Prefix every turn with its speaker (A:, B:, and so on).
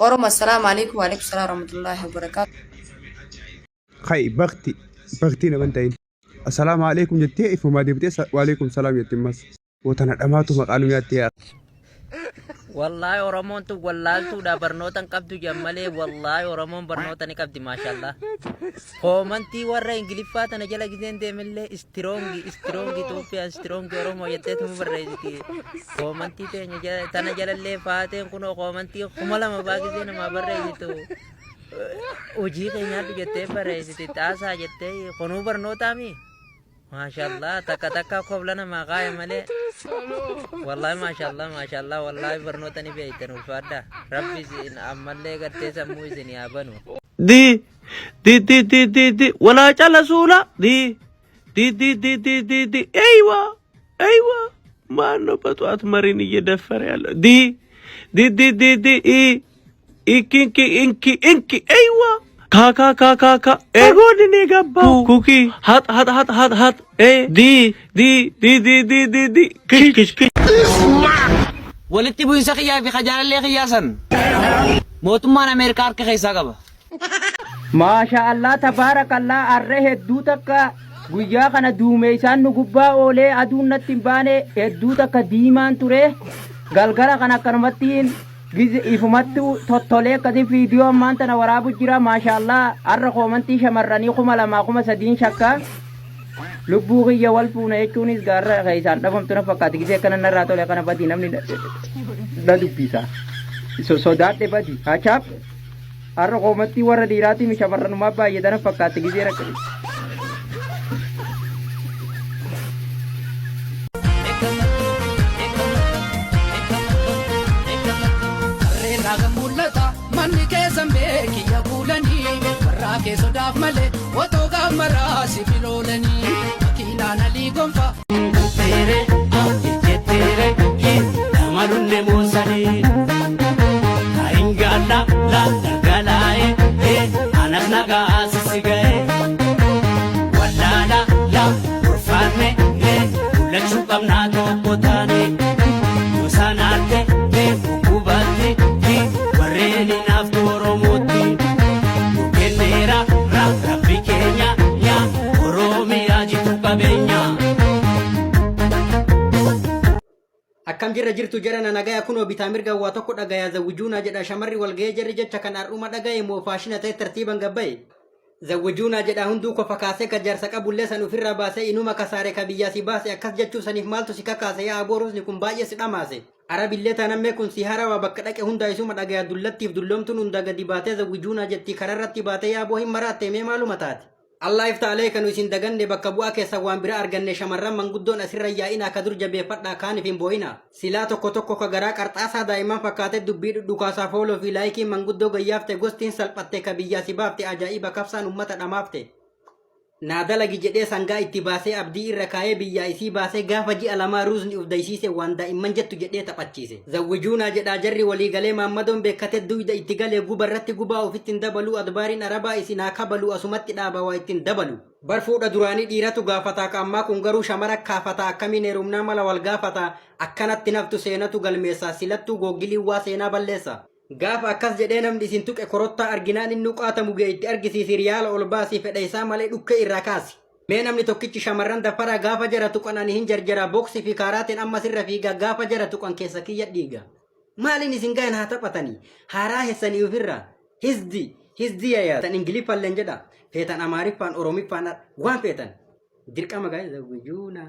A: ورم السلام عليكم وعليكم السلام ورحمة الله وبركاته.
B: خي بختي نبنتين السلام عليكم جتي فما دبتي وعليكم السلام يتمس وتنادماتو مقالومات يا
C: والله ورمون تو والله تو دا برنوتن قبض جمالي والله ورمون برنوتن قبض ما شاء الله قومنتي ورا انجليفات انا جلا جزين دي ملي استرونجي توبيا استرونجي ورمو يتت مبرزتي قومنتي تنا جلا اللي فاتن كنو قومنتي خملا ما باقي زين ما برزتو وجي كينيا جتي برزتي تاسا جتي خنو برنوتامي ما شاء الله تكا قبلنا ما غاية ملي والله ما شاء الله والله برنوتني بيتن الفاده ربي زين عمل قد سمو زين يا بنو
D: دي ولا جل سولا دي ايوه ما نبطات مريني يدفر يلا دي انكي ايوه كا ايغون نيغبا كوكي هات دي كش
E: ولتي بوين سخيا في خجال اللي خياسن موتمان امريكا كيسا قبا
F: ما شاء الله تبارك الله أره الدوتك ويا كنا دوميسان نجوبا أولي أدون نتبانة الدوتك ديمان تره غلغلا كنا كرمتين جز إفمتو تطلع كذي فيديو مان تنورابو جرا ما شاء الله أره قومنتي شمرني خملا ما خم سدين شكا لبوغي يوال فونا يكونيس غارة غيسان دفهم تنا فكات جزء كنا نراتو لكنا بدي نمني دادو بيسا so that they badi achap arro komati warra dirati mi shamarran ma ba yedana fakkat gizera kali manni ke zambe ki yaqulani warra ke sodaf male wato gamara sibilolani makina nali gonfa tere amarunne musani la galae anak naga asisigae walala la urfane ulachu kamna to potane musanate kubati wareni naftoro moti kenera rabbi kenya ya oromia jitu kabenya
G: akkam jirtu jarana nagaya kuno bitamirga wa tokko dhagaya zawjuna jedha shamarri walgee jarri jecha kan aruma dhagaye mo faashina ta'e tartiiban gabbay zawjuna jedha hundu ko fakaase ka jarsa qabulle san ufirra baase inuma kasaare ka biyya si baase akkas jechuu saniif maaltu si kakaase yaa aboorus ni kun baay'ee si dhamaase arabillee tanamme kun si harawa bakka dhaqe hunda isuma dhagaya dullattiif dullomtuun hunda gadi baatee zawjuna jetti kararratti baatee yaa boo hin maraatte mee maaluma taate Allah iftaale kanu isin daganne bakka bu'a keessa waan bira arganne shamarran manguddoon asirra yaa'ina ka dur jabeeffadhaa kaaniif hin boo'ina silaa tokko ka garaa qarxaasaa daa'iman fakkaate dubbii dhudhukaasaa fooloo fi laayikii manguddoo gayyaafte gostiin salphatte ka biyyaa si baafte ajaa'iba kabsaan ummata dhamaafte naadalagi jedhee sangaa itti baasee abdii irra kaayee biyyaa isii baasee gaafa ji'a lamaa ruuzni uf daysiise waan daa'imman jettu jedhee taphachiise zawwijuunaa jedhaa jarri walii galee maammadoon beekate duyda itti galee gubarratti gubaa ufittiin dabaluu adbaariin arabaa isin haa kabaluu asumatti dhaaba waa ittiin dabalu bar fuudha duraanii dhiiratu gaafataa ka ammaa kun garuu shamara kaafataa akkamiin heerumnaa mala wal gaafataa akkanatti naftu seenatu galmeessaa silattuu googilii waa seenaa balleessa gaafa akkas jedhee namni isin tuqe korottaa arginaan inni qaatamu ga'e itti argisiisi riyaala ol baasii fedha isaa malee dhukke irraa kaasi mee namni tokkichi shamarran dafara gaafa jara tuqan ani hin jarjara boksii fi kaaraatiin amma sirra fiiga gaafa jara tuqan keessa kiyya dhiiga maaliin isin gahan haa taphatanii haaraa hessanii ofirra hizdi yaatan ingiliffalleen jedha feetan amaariffaan oromiffaan waan feetan dirqama gaa'e zawwijuuna